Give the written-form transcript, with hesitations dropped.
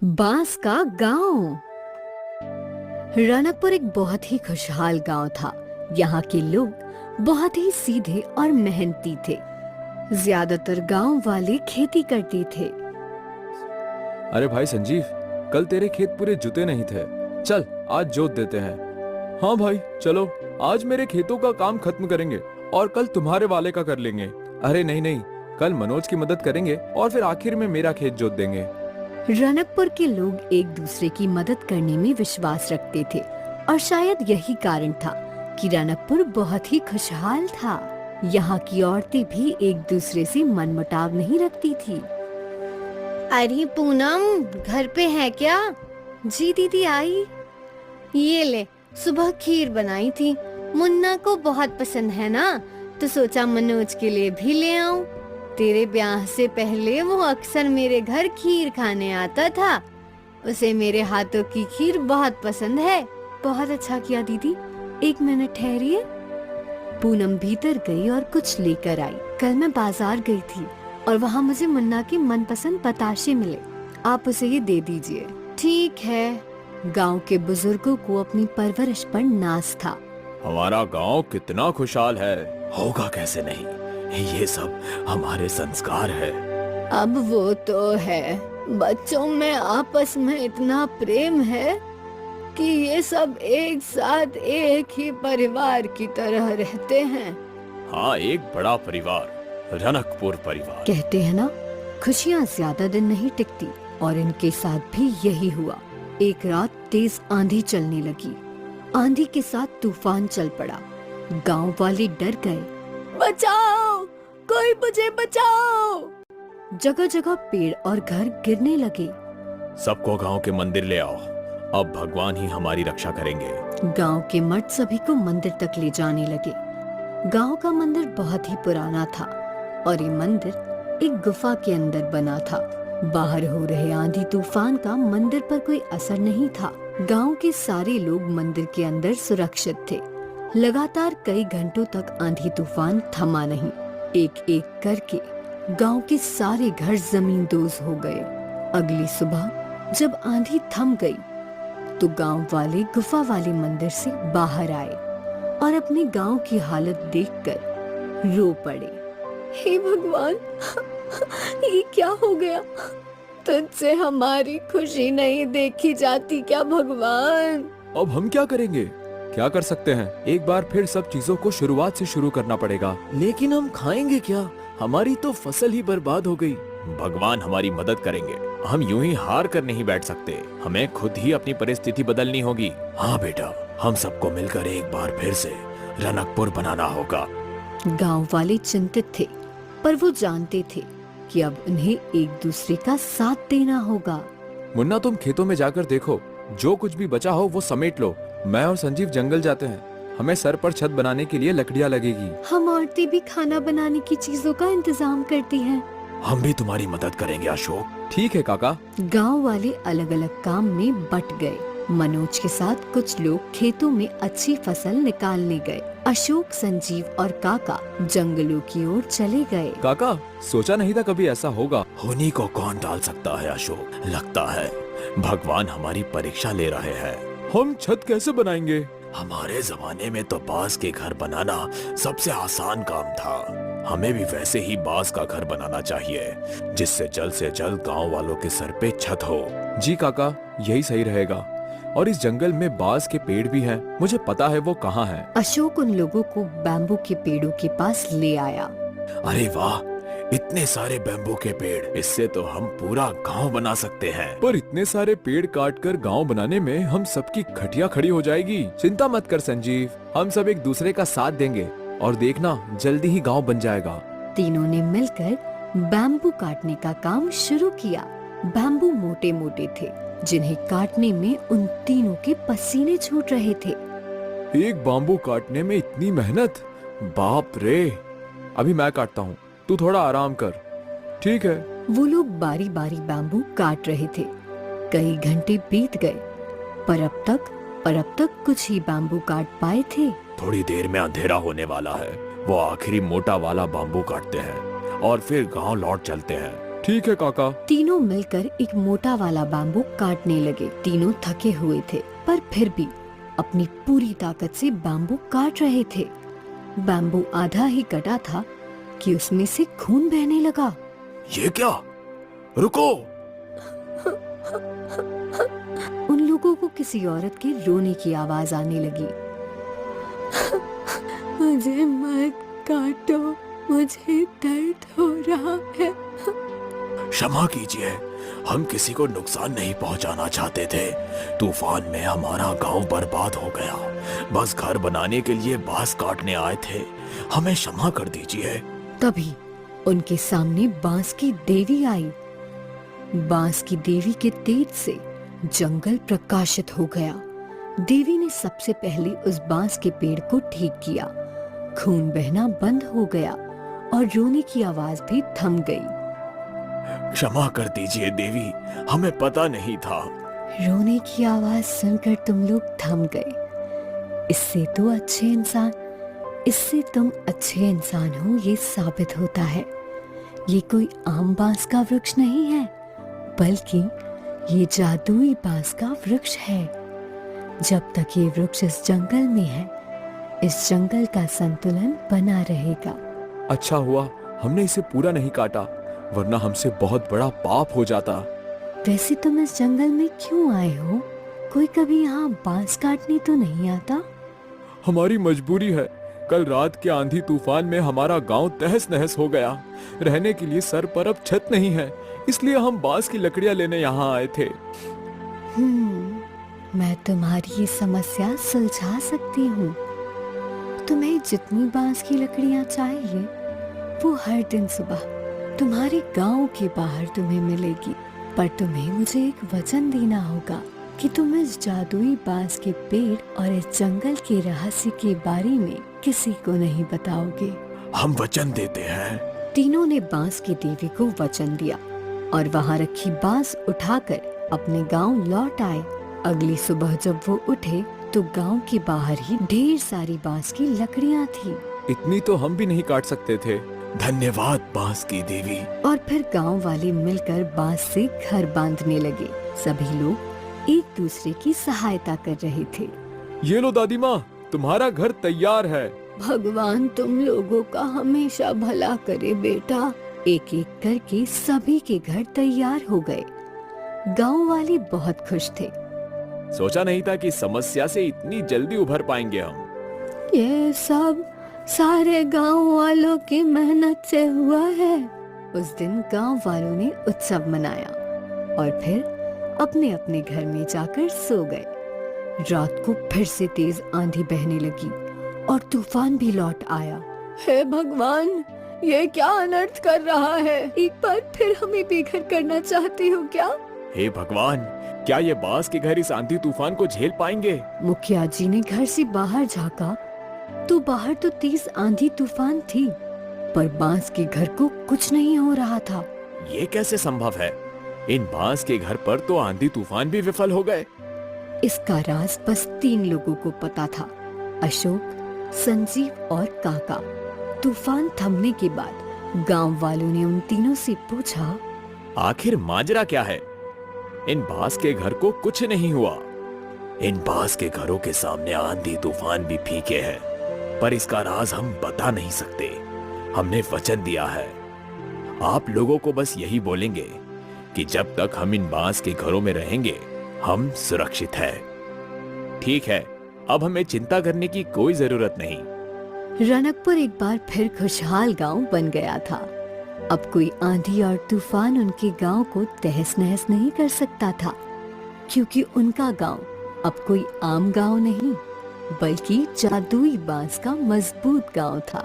बांस का गांव। रनकपुर एक बहुत ही खुशहाल गांव था। यहाँ के लोग बहुत ही सीधे और मेहनती थे। ज्यादातर गांव वाले खेती करते थे। अरे भाई संजीव, कल तेरे खेत पूरे जुते नहीं थे। चल आज जोत देते हैं। हाँ भाई चलो, आज मेरे खेतों का काम खत्म करेंगे और कल तुम्हारे वाले का कर लेंगे। अरे नहीं नहीं, कल मनोज की मदद करेंगे और फिर आखिर में मेरा खेत जोत देंगे। रनकपुर के लोग एक दूसरे की मदद करने में विश्वास रखते थे और शायद यही कारण था कि रनकपुर बहुत ही खुशहाल था। यहाँ की औरतें भी एक दूसरे से मनमुटाव नहीं रखती थी। अरे पूनम, घर पे है क्या? जी दीदी आई। ये ले, सुबह खीर बनाई थी, मुन्ना को बहुत पसंद है ना, तो सोचा मनोज के लिए भी ले आऊं। तेरे ब्याह से पहले वो अक्सर मेरे घर खीर खाने आता था। उसे मेरे हाथों की खीर बहुत पसंद है। बहुत अच्छा किया दीदी, एक मिनट ठहरिए। पूनम भीतर गई और कुछ लेकर आई। कल मैं बाजार गई थी और वहाँ मुझे मुन्ना के मनपसंद बताशे मिले। आप उसे ये दे दीजिए। ठीक है। गांव के बुजुर्गों को अपनी परवरिश पर नाज था। हमारा गांव कितना खुशहाल है, होगा कैसे नहीं, ये सब हमारे संस्कार है। अब वो तो है, बच्चों में आपस में इतना प्रेम है कि ये सब एक साथ एक ही परिवार की तरह रहते हैं। हाँ, एक बड़ा परिवार, रनकपुर परिवार। कहते हैं ना, खुशियाँ ज्यादा दिन नहीं टिकती, और इनके साथ भी यही हुआ। एक रात तेज आंधी चलने लगी। आंधी के साथ तूफान चल पड़ा। गांव वाले डर गए। बचाओ, कोई मुझे बचाओ। जगह जगह पेड़ और घर गिरने लगे। सबको गांव के मंदिर ले आओ, अब भगवान ही हमारी रक्षा करेंगे। गांव के मर्द सभी को मंदिर तक ले जाने लगे। गांव का मंदिर बहुत ही पुराना था और ये मंदिर एक गुफा के अंदर बना था। बाहर हो रहे आंधी तूफान का मंदिर पर कोई असर नहीं था। गांव के सारे लोग मंदिर के अंदर सुरक्षित थे। लगातार कई घंटों तक आंधी तूफान थमा नहीं। एक एक करके गांव के सारे घर जमींदोज हो गए। अगली सुबह जब आंधी थम गई तो गांव वाले गुफा वाले मंदिर से बाहर आए और अपने गांव की हालत देखकर रो पड़े। हे भगवान, ये क्या हो गया? तुझसे हमारी खुशी नहीं देखी जाती क्या भगवान? अब हम क्या करेंगे? क्या कर सकते हैं? एक बार फिर सब चीजों को शुरुआत से शुरू करना पड़ेगा। लेकिन हम खाएंगे क्या? हमारी तो फसल ही बर्बाद हो गई। भगवान हमारी मदद करेंगे। हम यूं ही हार कर नहीं बैठ सकते, हमें खुद ही अपनी परिस्थिति बदलनी होगी। हाँ बेटा, हम सबको मिलकर एक बार फिर से रनकपुर बनाना होगा। गांव वाले चिंतित थे, पर वो जानते थे कि अब उन्हें एक दूसरे का साथ देना होगा। मुन्ना, तुम खेतों में जाकर देखो, जो कुछ भी बचा हो वो समेट लो। मैं और संजीव जंगल जाते हैं, हमें सर पर छत बनाने के लिए लकड़ियाँ लगेगी। हम औरतें भी खाना बनाने की चीजों का इंतजाम करती हैं। हम भी तुम्हारी मदद करेंगे अशोक। ठीक है काका। गांव वाले अलग अलग काम में बट गए। मनोज के साथ कुछ लोग खेतों में अच्छी फसल निकालने गए। अशोक, संजीव और काका जंगलों की ओर चले गए। काका, सोचा नहीं था कभी ऐसा होगा। होनी को कौन टाल सकता है अशोक? लगता है भगवान हमारी परीक्षा ले रहे हैं। हम छत कैसे बनाएंगे? हमारे जमाने में तो बांस के घर बनाना सबसे आसान काम था। हमें भी वैसे ही बांस का घर बनाना चाहिए, जिससे जल्द से जल्द गांव वालों के सर पे छत हो। जी काका, यही सही रहेगा। और इस जंगल में बांस के पेड़ भी हैं, मुझे पता है वो कहाँ हैं। अशोक उन लोगों को बैम्बू के पेड़ों के पास ले आया। अरे वाह, इतने सारे बैम्बू के पेड़, इससे तो हम पूरा गांव बना सकते हैं। पर इतने सारे पेड़ काट कर गाँव बनाने में हम सबकी खटिया खड़ी हो जाएगी। चिंता मत कर संजीव, हम सब एक दूसरे का साथ देंगे और देखना जल्दी ही गांव बन जाएगा। तीनों ने मिलकर बैम्बू काटने का काम शुरू किया। बैम्बू मोटे मोटे थे, जिन्हें काटने में उन तीनों के पसीने छूट रहे थे। एक बाम्बू काटने में इतनी मेहनत, बाप रे। अभी मैं काटता हूँ, तू थोड़ा आराम कर। ठीक है। वो लोग बारी बारी बैम्बू काट रहे थे। कई घंटे बीत गए, पर अब तक कुछ ही बैम्बू काट पाए थे। थोड़ी देर में अंधेरा होने वाला है। वो आखिरी मोटा वाला बाम्बू काटते हैं और फिर गांव लौट चलते हैं। ठीक है काका। तीनों मिलकर एक मोटा वाला बैम्बू काटने लगे। तीनों थके हुए थे पर फिर भी अपनी पूरी ताकत से बैम्बू काट रहे थे। बैम्बू आधा ही कटा था कि उसमें से खून बहने लगा। ये क्या? रुको! उन लोगों को किसी औरत के रोने की आवाज आने लगी। मुझे मत काटो, मुझे दर्द हो रहा है। क्षमा कीजिए, हम किसी को नुकसान नहीं पहुंचाना चाहते थे। तूफान में हमारा गांव बर्बाद हो गया। बस घर बनाने के लिए बांस काटने आए थे। हमें क्षमा कर दीजिए। तभी उनके सामने बांस की देवी आई। बांस की देवी के तेज से जंगल प्रकाशित हो गया। देवी ने सबसे पहले उस बांस के पेड़ को ठीक किया। खून बहना बंद हो गया और रोने की आवाज भी थम गई। क्षमा कर दीजिए देवी, हमें पता नहीं था। रोने की आवाज सुनकर तुम लोग थम गए। इससे तुम अच्छे इंसान हो ये साबित होता है। ये कोई आम बांस का वृक्ष नहीं है, बल्कि ये जादुई बांस का वृक्ष है। जब तक ये वृक्ष इस जंगल में है, इस जंगल का संतुलन बना रहेगा। अच्छा हुआ हमने इसे पूरा नहीं काटा, वरना हमसे बहुत बड़ा पाप हो जाता। वैसे तुम इस जंगल में क्यों आए हो? कोई कभी यहाँ बांस काटने तो नहीं आता? हमारी मजबूरी है। कल रात के आंधी तूफान में हमारा गांव तहस नहस हो गया। रहने के लिए सर पर अब छत नहीं है, इसलिए हम बांस की लकड़ियां लेने यहाँ आए थे। मैं तुम्हारी ये समस्या सुलझा सकती हूँ। तुम्हें जितनी बांस की लकड़ियाँ चाहिए, वो हर दिन सुबह तुम्हारे गांव के बाहर तुम्हें मिलेगी। पर तुम्हें मुझे एक वचन देना होगा कि तुम इस जादुई बांस के पेड़ और इस जंगल के रहस्य के बारे में किसी को नहीं बताओगे। हम वचन देते हैं। तीनों ने बांस की देवी को वचन दिया और वहाँ रखी बांस उठाकर अपने गांव लौट आए। अगली सुबह जब वो उठे तो गांव के बाहर ही ढेर सारी बांस की लकड़ियाँ थी। इतनी तो हम भी नहीं काट सकते थे। धन्यवाद बांस की देवी। और फिर गांव वाले मिलकर बांस से घर बांधने लगे। सभी लोग एक दूसरे की सहायता कर रहे थे। ये लो दादी माँ, तुम्हारा घर तैयार है। भगवान तुम लोगों का हमेशा भला करे बेटा। एक एक करके सभी के घर तैयार हो गए। गांव वाले बहुत खुश थे। सोचा नहीं था कि समस्या से इतनी जल्दी उभर पाएंगे हम। ये सब सारे गांव वालों की मेहनत से हुआ है। उस दिन गांव वालों ने उत्सव मनाया और फिर अपने अपने घर में जाकर सो गए। रात को फिर से तेज आंधी बहने लगी और तूफान भी लौट आया। हे भगवान, ये क्या अनर्थ कर रहा है? एक बार फिर हमें बेघर करना चाहते हो क्या? हे भगवान, क्या ये बांस के घर इस आंधी तूफान को झेल पाएंगे? मुखिया जी ने घर से बाहर झांका तो बाहर तो तेज आंधी तूफान थी, पर बांस के घर को कुछ नहीं हो रहा था। ये कैसे संभव है? इन बांस के घर पर तो आंधी तूफान भी विफल हो गए। इसका राज बस 3 लोगों को पता था, अशोक, संजीव और काका। तूफान थमने के बाद गांव वालों ने उन तीनों से पूछा, आखिर माजरा क्या है? इन बांस के घर को कुछ नहीं हुआ। इन बांस के घरों के सामने आंधी तूफान भी फीके हैं, पर इसका राज हम बता नहीं सकते। हमने वचन दिया है। आप लोगों को बस यही बोलेंगे कि जब तक हम इन बांस के घरों में रहेंगे, हम सुरक्षित हैं। ठीक है, अब हमें चिंता करने की कोई जरूरत नहीं। रनकपुर एक बार फिर खुशहाल गांव बन गया था। अब कोई आंधी और तूफान उनके गांव को तहस नहस नहीं कर सकता था, क्योंकि उनका गांव अब कोई आम गांव नहीं, बल्कि जादुई बांस का मजबूत गांव था।